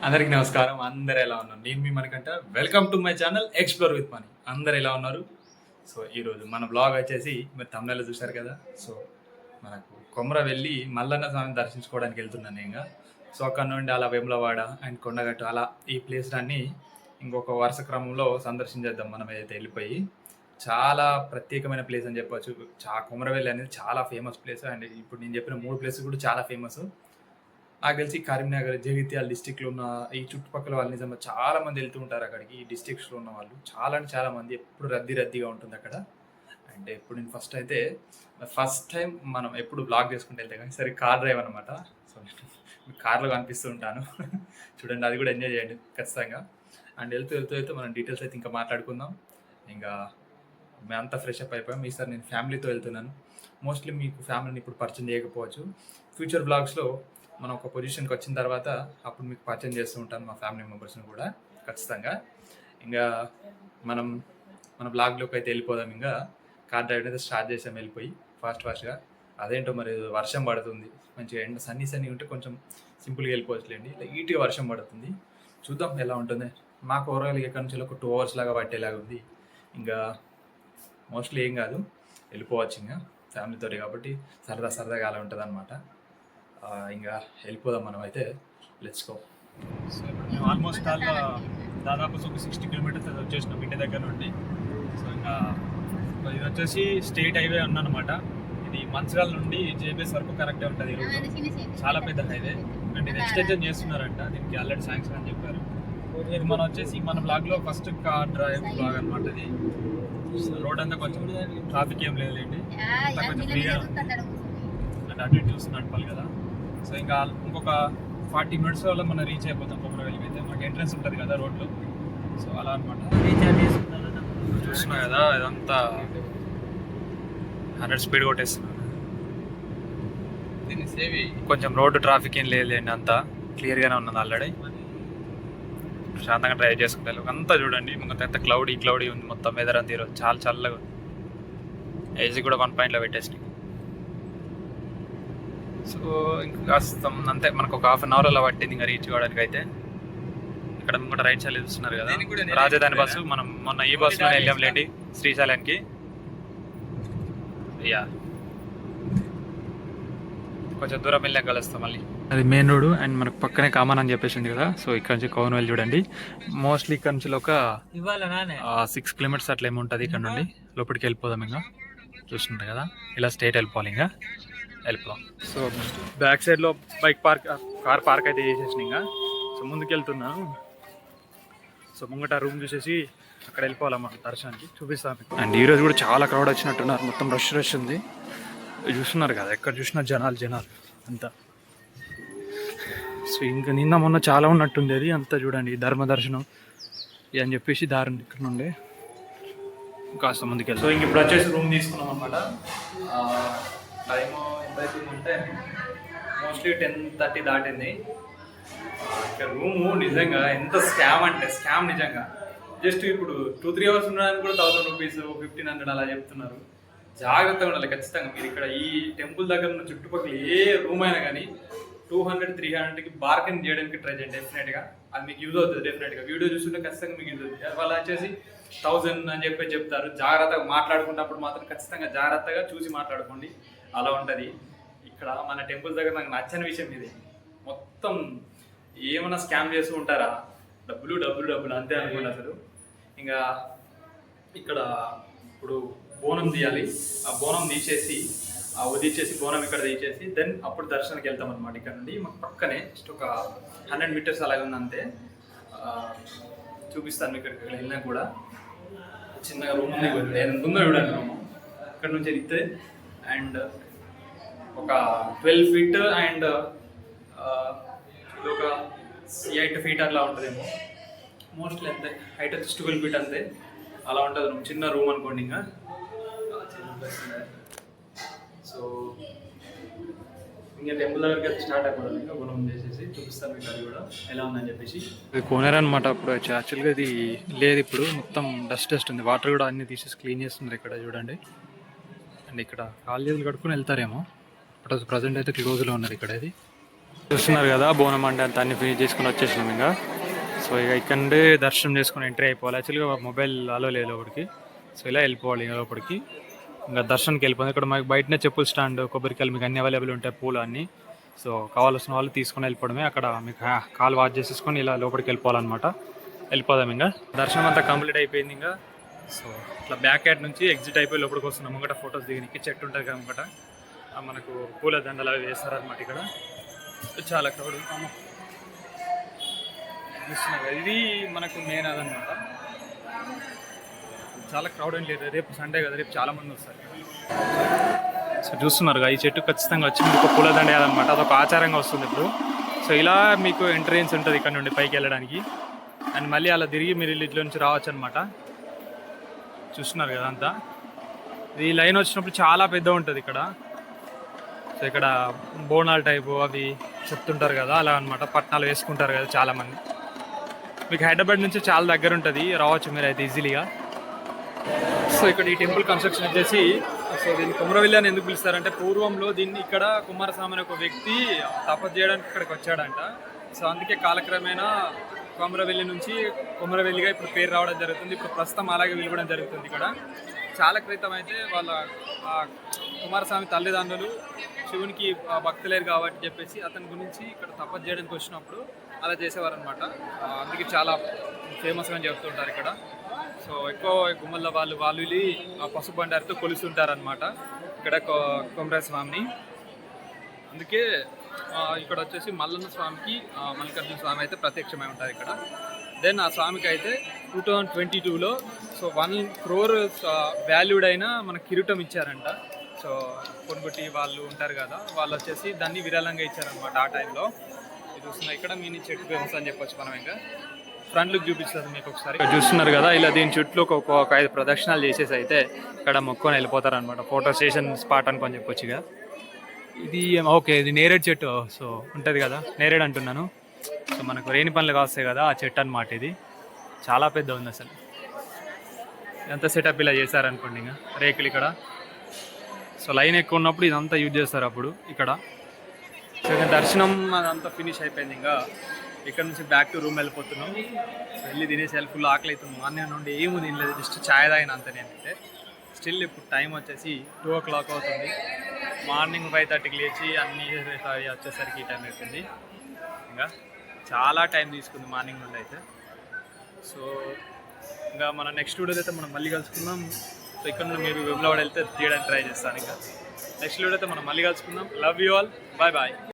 అందరికి నమస్కారం. అందరు ఎలా ఉన్నారు? నేను మీ మనకంట. Welcome to my channel explore with Mani. అందరు ఎలా ఉన్నారు? సో ఈరోజు మన బ్లాగ్ వచ్చేసి మీరు తమిళలో చూశారు కదా. సో మనకు కొమర వెళ్ళి మల్లన్న స్వామిని దర్శించుకోవడానికి వెళ్తున్నాను ఇంకా. సో అక్కడ నుండి అలా వేములవాడ అండ్ కొండగట్టు అలా ఈ ప్లేస్ అన్ని ఇంకొక వరుస క్రమంలో సందర్శించేద్దాం మనం ఏదైతే వెళ్ళిపోయి. చాలా ప్రత్యేకమైన ప్లేస్ అని చెప్పొచ్చు. కొమరవెల్లి అనేది చాలా ఫేమస్ ప్లేస్. అండ్ ఇప్పుడు నేను చెప్పిన 3 ప్లేసెస్ కూడా చాలా ఫేమస్. నాకు తెలిసి కరీంనగర్, జగిత్యాల డిస్టిక్లో ఉన్న ఈ చుట్టుపక్కల వాళ్ళు నిజంగా చాలా మంది వెళ్తూ ఉంటారు అక్కడికి. ఈ డిస్ట్రిక్ట్స్లో ఉన్న వాళ్ళు చాలా అంటే చాలా మంది, ఎప్పుడు రద్దీగా ఉంటుంది అక్కడ. అంటే ఎప్పుడు నేను ఫస్ట్ టైం మనం ఎప్పుడు బ్లాగ్ చేసుకుంటూ వెళ్తే కానీ సరే కార్ డ్రైవ్ అనమాట. సో నేను కార్లో కనిపిస్తూ ఉంటాను. చూడండి, అది కూడా ఎంజాయ్ చేయండి ఖచ్చితంగా. అండ్ వెళ్తూ మనం డీటెయిల్స్ అయితే ఇంకా మాట్లాడుకుందాం. ఇంకా మేము అంతా ఫ్రెష్ అప్ అయిపోయాం. ఈసారి నేను ఫ్యామిలీతో వెళ్తున్నాను. మోస్ట్లీ మీకు ఫ్యామిలీని ఇప్పుడు పరిచయం చేయకపోవచ్చు. ఫ్యూచర్ బ్లాగ్స్లో మనం ఒక పొజిషన్కి వచ్చిన తర్వాత అప్పుడు మీకు పరిచయం చేస్తూ ఉంటాను మా ఫ్యామిలీ మెంబర్స్ని కూడా ఖచ్చితంగా. ఇంకా మన బ్లాగ్లోకి అయితే వెళ్ళిపోదాం. ఇంకా కార్ డ్రైవ్ అయితే స్టార్ట్ చేసాం వెళ్ళిపోయి ఫాస్ట్గా. అదేంటో మరి వర్షం పడుతుంది, మంచిగా ఎండ సన్నీ ఉంటే కొంచెం సింపుల్గా వెళ్ళిపోవచ్చులేండి. లైట్గా వర్షం పడుతుంది. చూద్దాం ఎలా ఉంటుంది. మాకు ఓవరాల్ ఎక్కడి నుంచి ఒక 2 hours లాగా పట్టేలాగా ఉంది. ఇంకా మోస్ట్లీ ఏం కాదు, వెళ్ళిపోవచ్చు ఇంకా ఫ్యామిలీతో కాబట్టి సరదాగా అలా ఉంటుంది అనమాట. ఇంకా వెళ్ళిపోదాం మనం అయితే. Let's go. సో మేము ఆల్మోస్ట్ దాదాపు 60 kilometers వచ్చేసినాం ఇంటి దగ్గర నుండి. సో ఇంకా ఇది వచ్చేసి స్టేట్ హైవే ఉందన్నమాట. ఇది మంచిర్యాల నుండి జేబీఎస్ వరకు కరెక్టే ఉంటుంది. చాలా పెద్ద హైవే అండ్ ఇది ఎక్స్టెన్షన్ చేస్తున్నారంట. దీనికి ఆల్రెడీ శాంక్షన్ అని చెప్పారు. ఇది మనం వచ్చేసి మన బ్లాగ్లో ఫస్ట్ కార్ డ్రైవ్ బ్లాగ్ అనమాట. ఇది రోడ్ అంతా కొంచెం ట్రాఫిక్ ఏం లేదండి, కొంచెం ఫ్రీగా అంటే అటు ఇటు చూసి నడపాలి కదా. సో ఇంకా ఇంకొక 40 minutes వల్ల మనం రీచ్ అయిపోతాం కొమరవెల్లికి అయితే. మనకి ఎంట్రన్స్ ఉంటుంది కదా రోడ్లో. సో అలా అనమాట. చూస్తున్నా కదా, ఇదంతా 100 speed కొట్టేస్తున్నాను. కొంచెం రోడ్డు ట్రాఫిక్ ఏం లేదండి, అంతా క్లియర్గానే ఉన్నది. ఆల్రెడీ ప్రశాంతంగా డ్రైవ్ చేసుకుంటారు. అంతా చూడండి, ఎంత క్లౌడీ ఉంది మొత్తం. వెదర్ అంతా ఈరోజు చాలా చల్లగా ఉంది. ఏసీ కూడా 1 point పెట్టేసి. సో ఇంకా కాస్త అంతే, మనకు ఒక 1/2 hour అలా పట్టింది ఇంకా రీచ్ కావడానికి అయితే. ఇక్కడ కూడా రైట్ సైడ్ చూస్తున్నారు కదా, రాజధాని బస్సు. మనం మొన్న ఈ బస్సులో వెళ్ళాం లేండి శ్రీశైలానికి. యా, కొంచెం దూరం వెళ్ళాక కలుస్తాం మళ్ళీ. అది మెయిన్ రోడ్ అండ్ మనకు పక్కనే కామన్ అని చెప్పేసింది కదా. సో ఇక్కడ నుంచి కొమరవెల్లి చూడండి. మోస్ట్లీ ఇక్కడ నుంచి ఒక 6 kilometers అట్లా ఏముంటుంది. ఇక్కడ నుండి లోపలికి వెళ్ళిపోదాం. ఇంకా చూస్తుంటారు కదా, ఇలా స్ట్రైట్ వెళ్ళిపోవాలి. ఇంకా వెళ్ళిపోదాం. సో బ్యాక్ సైడ్లో కార్ పార్క్ అయితే చేసేసిన. ఇంకా సో ముందుకు వెళ్తున్నాను. సో ముంగట రూమ్ చూసేసి అక్కడ వెళ్ళిపోవాలన్నమాట దర్శనానికి. చూపిస్తాను. అండ్ ఈరోజు కూడా చాలా క్రౌడ్ వచ్చినట్టున్నారు. మొత్తం రష్ ఉంది. చూస్తున్నారు కదా, ఎక్కడ చూసినా జనాలు అంతా. సో ఇంకా నిన్న మొన్న చాలా ఉన్నట్టుంది అది అంతా. చూడండి, ధర్మ దర్శనం అని చెప్పేసి దారి ఇక్కడ నుండి కాస్త ముందుకు వెళ్తాం. సో ఇంక ఇప్పుడు వచ్చేసి రూమ్ తీసుకున్నాం అనమాట. టైము ఎంత అవుతుందంటే మోస్ట్లీ 10:30 దాటింది. ఇక్కడ రూము నిజంగా ఎంత స్కామ్ నిజంగా. జస్ట్ ఇప్పుడు 2-3 hours ఉండడానికి కూడా 1000 rupees 1500 అలా చెప్తున్నారు. జాగ్రత్తగా ఉండాలి ఖచ్చితంగా. మీరు ఇక్కడ ఈ టెంపుల్ దగ్గర ఉన్న చుట్టుపక్కల ఏ రూమ్ అయినా కానీ 200-300కి బార్గెన్ చేయడానికి ట్రై చేయండి డెఫినెట్గా. అది మీకు యూజ్ అవుతుంది డెఫినెట్గా. వీడియో చూస్తుంటే ఖచ్చితంగా మీకు యూజ్ అవుతుంది. వాళ్ళు వచ్చేసి 1000 అని చెప్పి చెప్తారు. జాగ్రత్తగా మాట్లాడుకున్నప్పుడు మాత్రం ఖచ్చితంగా జాగ్రత్తగా చూసి మాట్లాడుకోండి. అలా ఉంటుంది ఇక్కడ మన టెంపుల్ దగ్గర. నాకు నచ్చని విషయం ఇది. మొత్తం ఏమైనా స్కామ్ చేస్తూ ఉంటారా, డబ్బులు అంతే అనుకోండి అసలు. ఇంకా ఇక్కడ ఇప్పుడు బోనం తీయాలి. ఆ బోనం తీసేసి ఉదిచ్చేసి బోనం ఇక్కడ తీసేసి దెన్ అప్పుడు దర్శనానికి వెళ్తాం అనమాట. ఇక్కడ నుండి మాకు పక్కనే జస్ట్ ఒక 100 meters అలాగే ఉంది అంతే. చూపిస్తాను ఇక్కడికి వెళ్ళినా కూడా. చిన్నగా రూమ్ ఉంది, ఉందో చూడండి రూమ్. ఇక్కడ నుంచి వెళ్తే అండ్ ఒక 12 feet అండ్ ఇది ఒక 8 feet అట్లా ఉంటుందేమో. మోస్ట్లీ అంతే. హైట్ వచ్చి 12 feet అంతే. అలా ఉంటుంది రూమ్. చిన్న రూమ్ అనుకోండి. ఇంకా సో ఇంకా టెంపుల్ దగ్గరికి అయితే స్టార్ట్ అయిపోవడం. ఇంకా గుణం చేసేసి చూపిస్తాను మీకు అది కూడా ఎలా ఉందని చెప్పేసి. ఇది కోనేరు అనమాట. అప్పుడు యాక్చువల్గా ఇది లేదు, ఇప్పుడు మొత్తం డస్ట్ ఉంది. వాటర్ కూడా అన్ని తీసేసి క్లీన్ చేస్తున్నారు ఇక్కడ చూడండి. అండ్ ఇక్కడ కాళ్ళు చేతులు కట్టుకుని వెళ్తారేమో, బట్ ప్రజెంట్ అయితే క్లోజ్లో ఉన్నది ఇక్కడ. ఇది చూస్తున్నారు కదా బోనం అంటే అంత అన్ని ఫినిష్ చేసుకుని వచ్చేసినాం ఇంకా. సో ఇక ఇక్కడ నుండి దర్శనం చేసుకుని ఎంట్రీ అయిపోవాలి. యాక్చువల్గా మొబైల్ అలో లేదు లోపలికి. సో ఇలా వెళ్ళిపోవాలి ఇంకా లోపలికి. ఇంకా దర్శనంకి వెళ్ళిపోయింది. ఇక్కడ మాకు బయటనే చెప్పుల స్టాండ్, కొబ్బరికాయలు మీకు అన్ని అవైలబుల్ ఉంటాయి, పూలు అన్నీ. సో కావాల్సిన వాళ్ళు తీసుకుని వెళ్ళిపోవడమే. అక్కడ మీకు కాల్ వాష్ చేసేసుకొని ఇలా లోపలికి వెళ్ళిపోవాలన్నమాట. వెళ్ళిపోదాం ఇంకా. దర్శనం అంతా కంప్లీట్ అయిపోయింది ఇంకా. సో ఇట్లా బ్యాక్ యార్డ్ నుంచి ఎగ్జిట్ అయిపోయి లోపలికి వస్తున్నాం. ముంగట ఫొటోస్ దిగనికి చెట్టు ఉంటుంది కదా ముంగట. మనకు పూల దండలు అవి వేస్తారనమాట ఇక్కడ. చాలా క్రౌడ్ చూస్తున్నారు. ఇది మనకు మెయిన్ అదనమాట. చాలా క్రౌడ్ ఏం లేదు, రేపు సండే కదా, రేపు చాలా మంది వస్తారు. సో చూస్తున్నారు ఈ చెట్టు ఖచ్చితంగా వచ్చి మీకు పూల దండ వేయాలన్నమాట. అదొక ఆచారంగా వస్తుంది ఇప్పుడు. సో ఇలా మీకు ఎంట్రెన్స్ ఉంటుంది ఇక్కడ నుండి పైకి వెళ్ళడానికి. అండ్ మళ్ళీ అలా తిరిగి మీరు ఇట్ల నుంచి రావచ్చు అనమాట. చూస్తున్నారు కదా అంతా. ఈ లైన్ వచ్చినప్పుడు చాలా పెద్ద ఉంటుంది ఇక్కడ. సో ఇక్కడ బోనాల టైపు అవి చెప్తుంటారు కదా, అలా అనమాట. పట్నాలు వేసుకుంటారు కదా చాలామంది. మీకు హైదరాబాద్ నుంచి చాలా దగ్గర ఉంటుంది, రావచ్చు మీరు అయితే ఈజీలీగా. సో ఇక్కడ ఈ టెంపుల్ కన్స్ట్రక్షన్ వచ్చేసి, సో దీన్ని కొమరవెల్లి అని ఎందుకు పిలుస్తారంటే పూర్వంలో దీన్ని ఇక్కడ కుమారస్వామి అనే ఒక వ్యక్తి తపస్సు చేయడానికి ఇక్కడికి వచ్చాడంట. సో అందుకే కాలక్రమేణా కొమరవెల్లి నుంచి కొమరవెల్లిగా ఇప్పుడు పేరు రావడం జరుగుతుంది. ఇప్పుడు ప్రస్తుతం అలాగే వెలువడం జరుగుతుంది ఇక్కడ. చాలా క్రితం అయితే వాళ్ళ కుమారస్వామి తల్లిదండ్రులు శివునికి భక్తులేరు కాబట్టి చెప్పేసి అతని గురించి ఇక్కడ తపస్సు చేయడానికి వచ్చినప్పుడు అలా చేసేవారు అనమాట. అందుకే చాలా ఫేమస్గా అని చెప్తుంటారు ఇక్కడ. సో ఎక్కువ గుమ్మల వాళ్ళు వెళ్ళి పసుపు బండారితో కొలుస్తుంటారనమాట ఇక్కడ కొమరస్వామిని. అందుకే ఇక్కడ వచ్చేసి మల్లన్న స్వామికి మల్లికార్జున స్వామి అయితే ప్రత్యక్షమై ఉంటారు ఇక్కడ. దెన్ ఆ స్వామికి అయితే 2022లో సో 1 crore వాల్యూడ్ అయిన మన కిరీటం ఇచ్చారంట. సో కొనుగొట్టి వాళ్ళు ఉంటారు కదా, వాళ్ళు వచ్చేసి దాన్ని విరాళంగా ఇచ్చారనమాట ఆ టైంలో. ఇది చూస్తున్నారు ఇక్కడ మినీ చెట్టు ఫేమస్ అని చెప్పొచ్చు మనం. ఇంకా ఫ్రంట్ లుక్ చూపిస్తుంది మీకు ఒకసారి. చూస్తున్నారు కదా ఇలా దీని చుట్టూ ఒక 5 ప్రదక్షిణాలు చేసేసి అయితే ఇక్కడ మొక్కుని వెళ్ళిపోతారు అనమాట. ఫోటో స్టేషన్ స్పాట్ అనుకొని చెప్పొచ్చు. ఇక ఇది ఓకే, ఇది నేరేడు చెట్టు. సో ఉంటుంది కదా, నేరేడు అంటున్నాను. సో మనకు రేణి పనులు కాస్తాయి కదా, ఆ చెట్టు అనమాట. ఇది చాలా పెద్ద ఉంది అసలు. ఎంత సెటప్ ఇలా చేశారనుకోండి. ఇంకా రేకులు ఇక్కడ. సో లైన్ ఎక్కువ ఉన్నప్పుడు ఇదంతా యూజ్ చేస్తారు అప్పుడు ఇక్కడ. సో దర్శనం అదంతా ఫినిష్ అయిపోయింది. ఇంకా ఇక్కడ నుంచి బ్యాక్ టు రూమ్ వెళ్ళిపోతున్నాం. సో వెళ్ళి తినేసి ఫుల్ ఆకలి అవుతుంది. మార్నింగ్ నుండి ఏమీ తినలేదు, జస్ట్ ఛాయ్ తాగిన అంత. నేనైతే స్టిల్ ఇప్పుడు టైం వచ్చేసి 2 o'clock అవుతుంది. మార్నింగ్ 5:30కి లేచి అన్నీ వచ్చేసరికి ఈ టైం అవుతుంది. ఇంకా చాలా టైం తీసుకుంది మార్నింగ్ నుండి అయితే. సో ఇంకా మన నెక్స్ట్ వీడియో అయితే మనం మళ్ళీ కలుసుకుందాం. సో ఇక్కడ నుండి మేబీ వెబ్లో వెళ్తే తీయడానికి ట్రై చేస్తాను. ఇంకా నెక్స్ట్ వీడియో అయితే మనం మళ్ళీ కలుసుకుందాం. Love you all, bye bye.